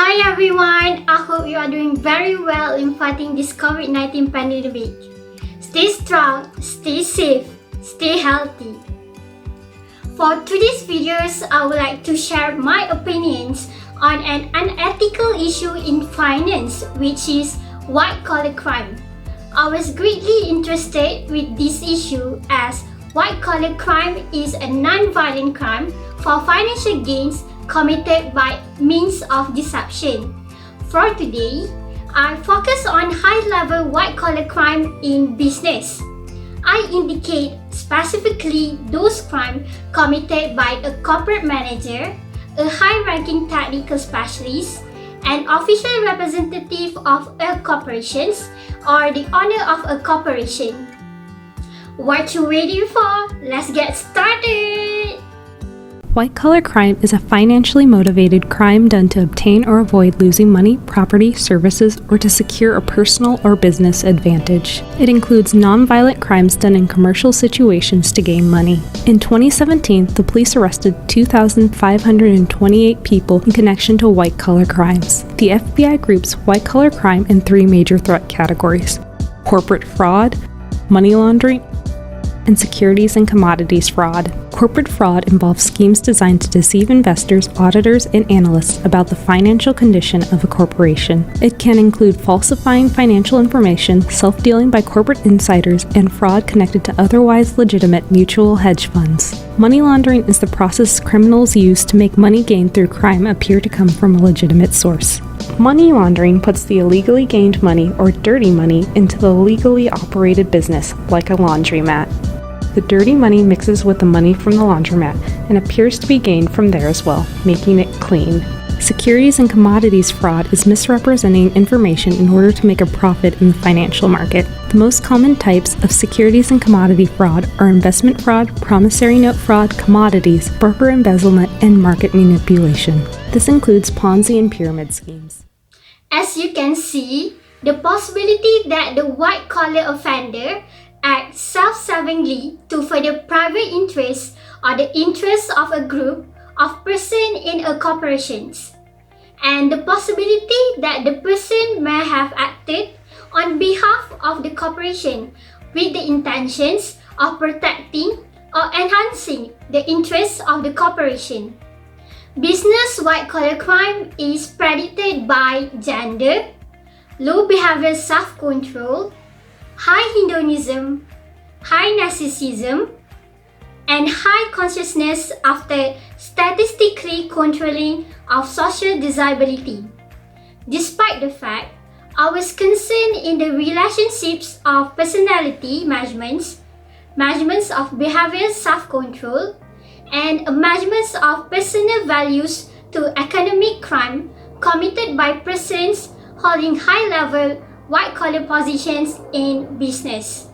Hi everyone, I hope you are doing very well in fighting this COVID-19 pandemic. Stay strong, stay safe, stay healthy. For today's videos, I would like to share my opinions on an unethical issue in finance, which is white-collar crime. I was greatly interested with this issue as white-collar crime is a non-violent crime for financial gains committed by means of deception. For today, I focus on high-level white-collar crime in business. I indicate specifically those crimes committed by a corporate manager, a high-ranking technical specialist, an official representative of a corporation, or the owner of a corporation. What you waiting for? Let's get started! White-collar crime is a financially motivated crime done to obtain or avoid losing money, property, services, or to secure a personal or business advantage. It includes non-violent crimes done in commercial situations to gain money. In 2017, the police arrested 2,528 people in connection to white-collar crimes. The FBI groups white-collar crime in three major threat categories: corporate fraud, money laundering, and securities and commodities fraud. Corporate fraud involves schemes designed to deceive investors, auditors, and analysts about the financial condition of a corporation. It can include falsifying financial information, self-dealing by corporate insiders, and fraud connected to otherwise legitimate mutual hedge funds. Money laundering is the process criminals use to make money gained through crime appear to come from a legitimate source. Money laundering puts the illegally gained money or dirty money into the legally operated business, like a laundromat. The dirty money mixes with the money from the laundromat and appears to be gained from there as well, making it clean. Securities and commodities fraud is misrepresenting information in order to make a profit in the financial market. The most common types of securities and commodity fraud are investment fraud, promissory note fraud, commodities, broker embezzlement, and market manipulation. This includes Ponzi and pyramid schemes. As you can see, the possibility that the white-collar offender acts self-servingly to further private interests or the interests of a group of persons in a corporation, and the possibility that the person may have acted on behalf of the corporation with the intentions of protecting or enhancing the interests of the corporation. Business white-collar crime is predicted by gender, low behavioral self-control, high hedonism, high narcissism, and high consciousness after statistically controlling of social disability. Despite the fact, I was concerned in the relationships of personality measurements of behavioral self-control, and measurements of personal values to economic crime committed by persons holding high-level white-collar positions in business.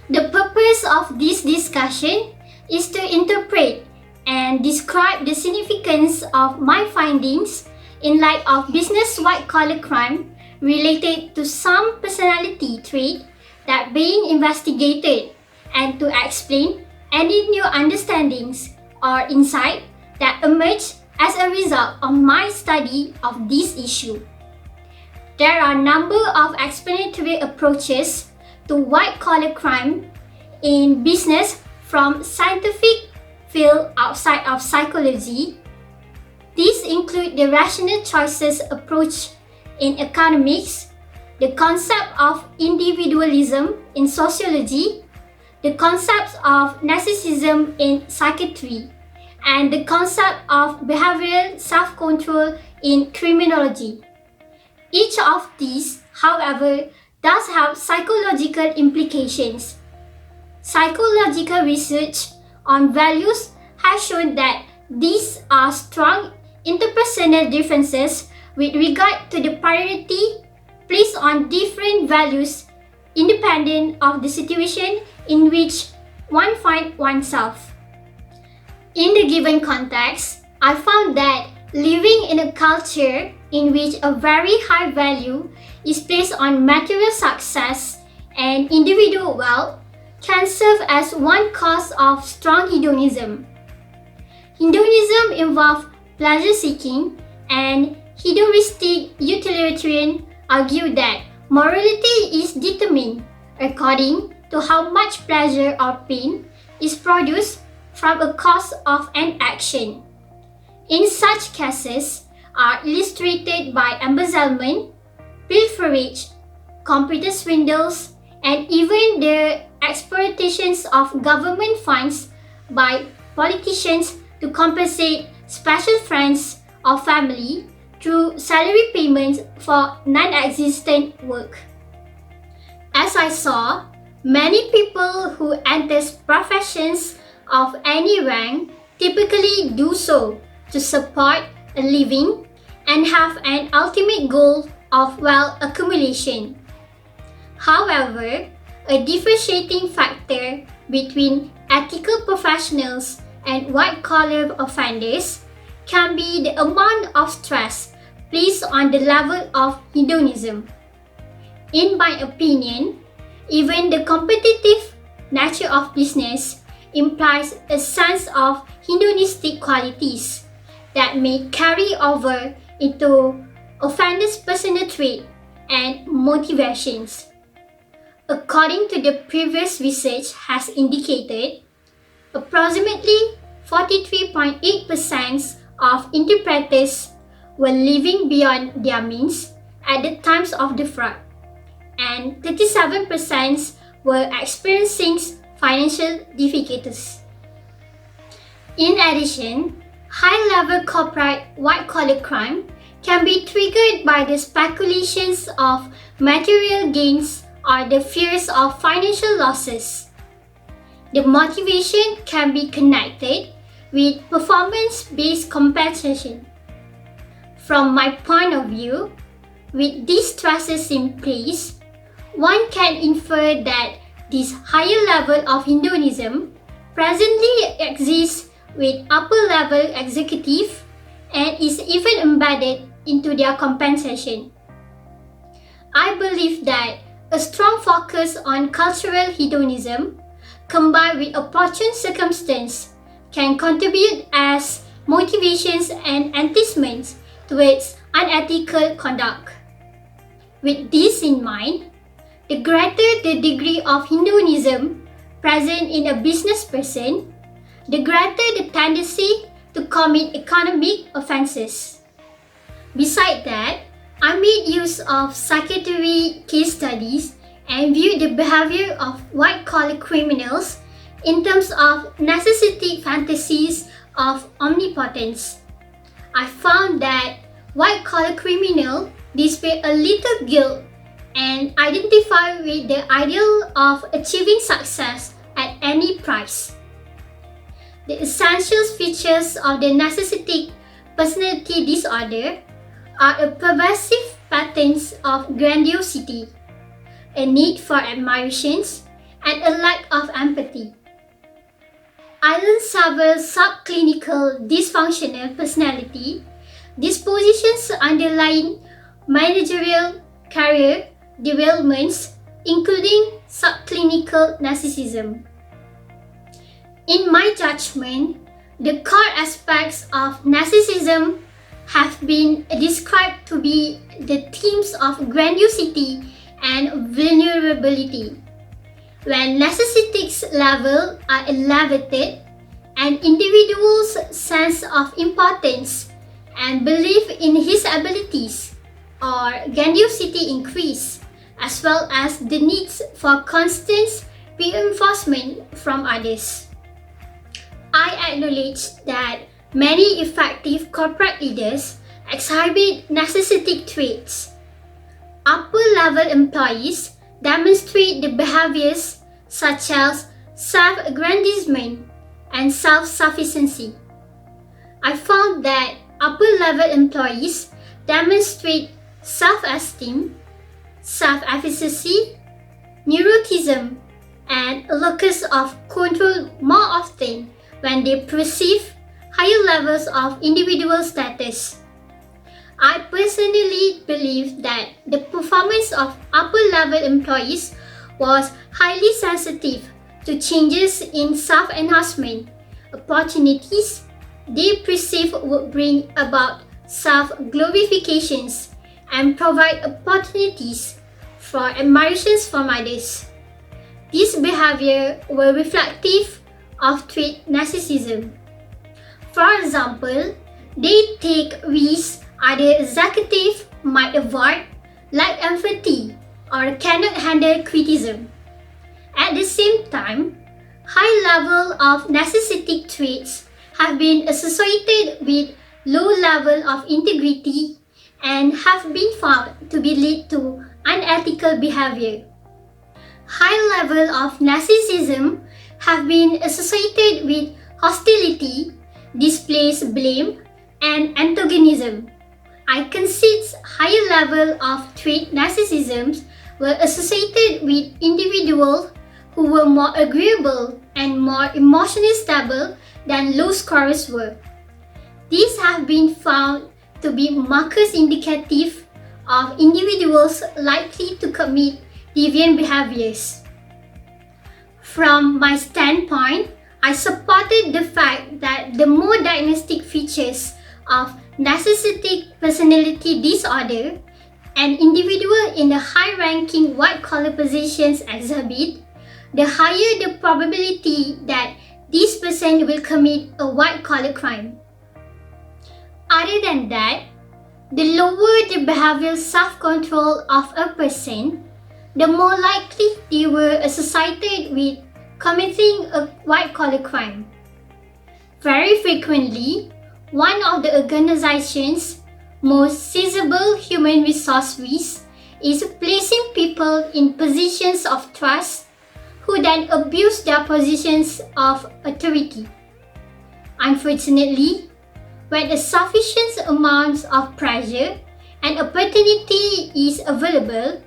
The purpose of this discussion is to interpret and describe the significance of my findings in light of business white-collar crime related to some personality trait that being investigated, and to explain any new understandings or insight that emerge as a result of my study of this issue. There are a number of explanatory approaches to white-collar crime in business from scientific field outside of psychology. These include the rational choices approach in economics, the concept of individualism in sociology, the concepts of narcissism in psychiatry, and the concept of behavioral self-control in criminology. Each of these, however, does have psychological implications. Psychological research on values has shown that these are strong interpersonal differences with regard to the priority placed on different values independent of the situation in which one finds oneself. In the given context, I found that living in a culture in which a very high value is placed on material success and individual wealth can serve as one cause of strong hedonism. Hedonism involves pleasure seeking and hedonistic utilitarian argue that morality is determined according to how much pleasure or pain is produced from a cause of an action. In such cases are illustrated by embezzlement, pilferage, computer swindles, and even the exploitations of government funds by politicians to compensate special friends or family through salary payments for non-existent work. As I saw, many people who enter professions of any rank typically do so to support a living and have an ultimate goal of wealth accumulation. However, a differentiating factor between ethical professionals and white-collar offenders can be the amount of stress placed on the level of hedonism. In my opinion, even the competitive nature of business implies a sense of hedonistic qualities that may carry over into offenders' personal trait and motivations. According to the previous research has indicated, approximately 43.8% of interpreters were living beyond their means at the times of the fraud, and 37% were experiencing financial difficulties. In addition, high-level corporate white-collar crime can be triggered by the speculations of material gains or the fears of financial losses. The motivation can be connected with performance-based compensation. From my point of view, with these stresses in place, one can infer that this higher level of hedonism presently exists with upper-level executives and is even embedded into their compensation. I believe that a strong focus on cultural hedonism combined with opportune circumstance can contribute as motivations and enticements towards unethical conduct. With this in mind, the greater the degree of hedonism present in a business person, the greater the tendency to commit economic offenses. Besides that, I made use of psychiatric case studies and viewed the behavior of white-collar criminals in terms of narcissistic fantasies of omnipotence. I found that white-collar criminals display a little guilt and identify with the ideal of achieving success at any price. The essential features of the narcissistic personality disorder are a pervasive patterns of grandiosity, a need for admiration, and a lack of empathy. I learned several subclinical dysfunctional personality dispositions underlying managerial career developments, including subclinical narcissism. In my judgment, the core aspects of narcissism have been described to be the themes of grandiosity and vulnerability. When narcissistic levels are elevated, an individual's sense of importance and belief in his abilities or grandiosity increase, as well as the needs for constant reinforcement from others. I acknowledge that many effective corporate leaders exhibit narcissistic traits. Upper-level employees demonstrate the behaviors such as self-aggrandizement and self-sufficiency. I found that upper-level employees demonstrate self-esteem, self-efficacy, neuroticism, and a locus of control more often when they perceive higher levels of individual status. I personally believe that the performance of upper-level employees was highly sensitive to changes in self-enhancement opportunities they perceive would bring about self-glorifications, and provide opportunities for admirations from others. This behavior were reflective of trait narcissism. For example, they take risks other executives might avoid, lack empathy, or cannot handle criticism. At the same time, high level of narcissistic traits have been associated with low level of integrity and have been found to be lead to unethical behavior. High level of narcissism have been associated with hostility, displaced blame, and antagonism. I concede higher level of trait narcissisms were associated with individuals who were more agreeable and more emotionally stable than low scorers were. These have been found to be markers indicative of individuals likely to commit deviant behaviors. From my standpoint, I supported the fact that the more diagnostic features of narcissistic personality disorder an individual in the high-ranking white-collar positions exhibit, the higher the probability that this person will commit a white-collar crime. Other than that, the lower the behavioral self-control of a person, the more likely they were associated with committing a white-collar crime. Very frequently, one of the organization's most sizable human resource risks is placing people in positions of trust who then abuse their positions of authority. Unfortunately, when a sufficient amount of pressure and opportunity is available,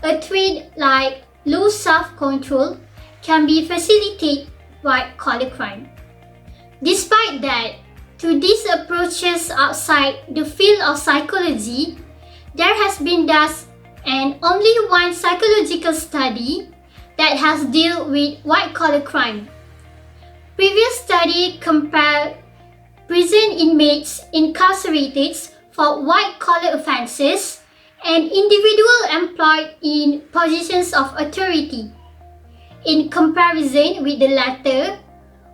a trait like low self-control can be facilitated white-collar crime. Despite that, through these approaches outside the field of psychology, there has been thus and only one psychological study that has dealt with white-collar crime. Previous study compared prison inmates incarcerated for white-collar offences and individuals employed in positions of authority. In comparison with the latter,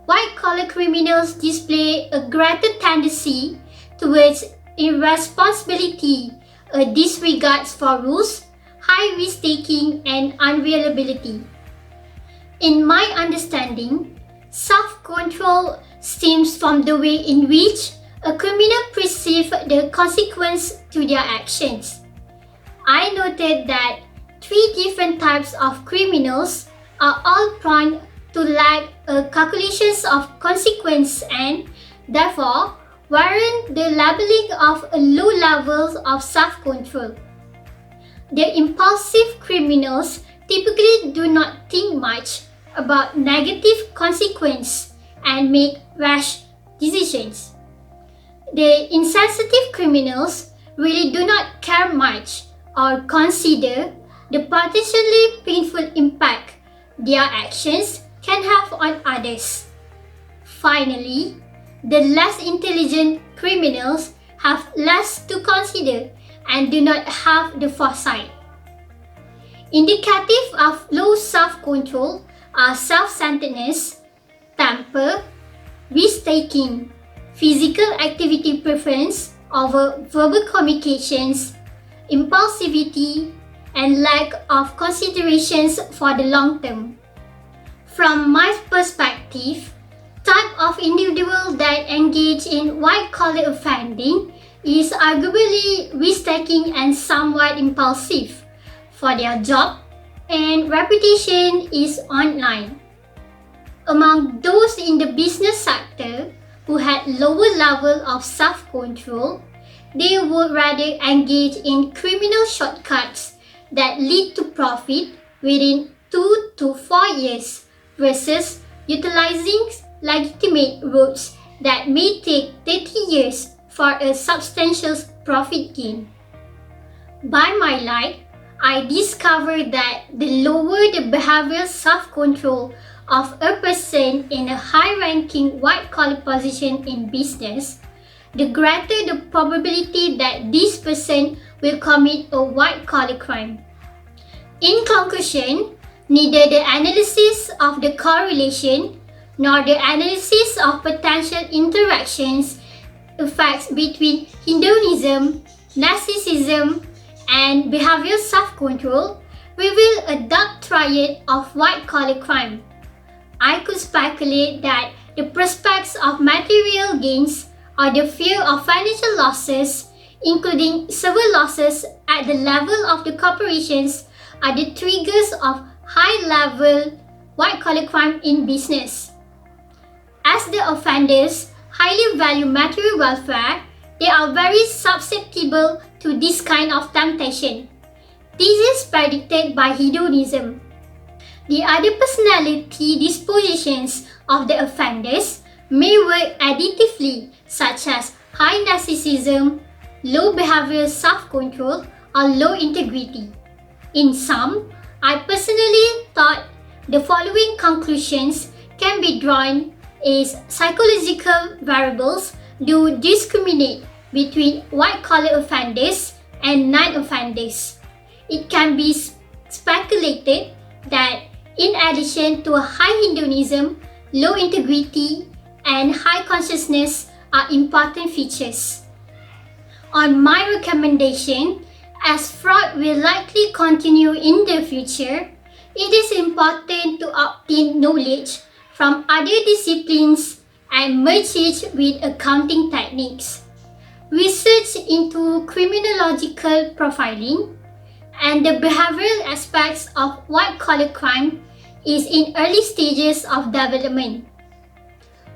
white-collar criminals display a greater tendency towards irresponsibility, a disregard for rules, high risk-taking, and unreliability. In my understanding, self-control stems from the way in which a criminal perceives the consequence to their actions. I noted that 3 different types of criminals are all prone to lack calculations of consequence and, therefore, warrant the labeling of a low level of self-control. The impulsive criminals typically do not think much about negative consequence and make rash decisions. The insensitive criminals really do not care much or consider the potentially painful impact their actions can have on others. Finally, the less intelligent criminals have less to consider and do not have the foresight. Indicative of low self-control are self-centeredness, temper, risk-taking, physical activity preference over verbal communications, impulsivity, and lack of considerations for the long term. From my perspective, type of individual that engage in white-collar offending is arguably risk-taking and somewhat impulsive for their job and reputation is online. Among those in the business sector who had lower level of self-control, they would rather engage in criminal shortcuts that lead to profit within 2 to 4 years versus utilizing legitimate routes that may take 30 years for a substantial profit gain. By my light, I discovered that the lower the behavioral self-control of a person in a high-ranking white-collar position in business, the greater the probability that this person will commit a white-collar crime. In conclusion, neither the analysis of the correlation nor the analysis of potential interactions effects between hedonism, narcissism, and behavioral self-control reveal a dark triad of white-collar crime. I could speculate that the prospects of material gains or the fear of financial losses, including severe losses at the level of the corporations, are the triggers of high-level white-collar crime in business. As the offenders highly value material welfare, they are very susceptible to this kind of temptation. This is predicted by hedonism. The other personality dispositions of the offenders may work additively, such as high narcissism, low behavioral self-control, or low integrity. In sum, I personally thought the following conclusions can be drawn as psychological variables do discriminate between white-collar offenders and non-offenders. It can be speculated that in addition to high hedonism, low integrity, and high consciousness are important features. On my recommendation, as fraud will likely continue in the future, it is important to obtain knowledge from other disciplines and merge it with accounting techniques. Research into criminological profiling and the behavioral aspects of white-collar crime is in early stages of development.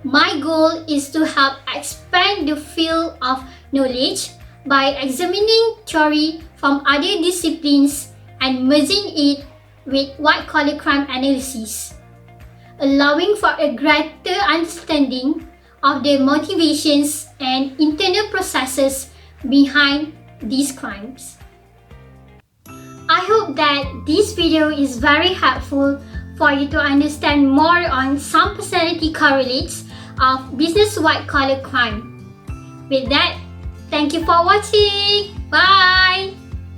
My goal is to help expand the field of knowledge by examining theory from other disciplines and merging it with white-collar crime analysis, allowing for a greater understanding of the motivations and internal processes behind these crimes. I hope that this video is very helpful for you to understand more on some personality correlates of business white-collar crime. With that, thank you for watching. Bye!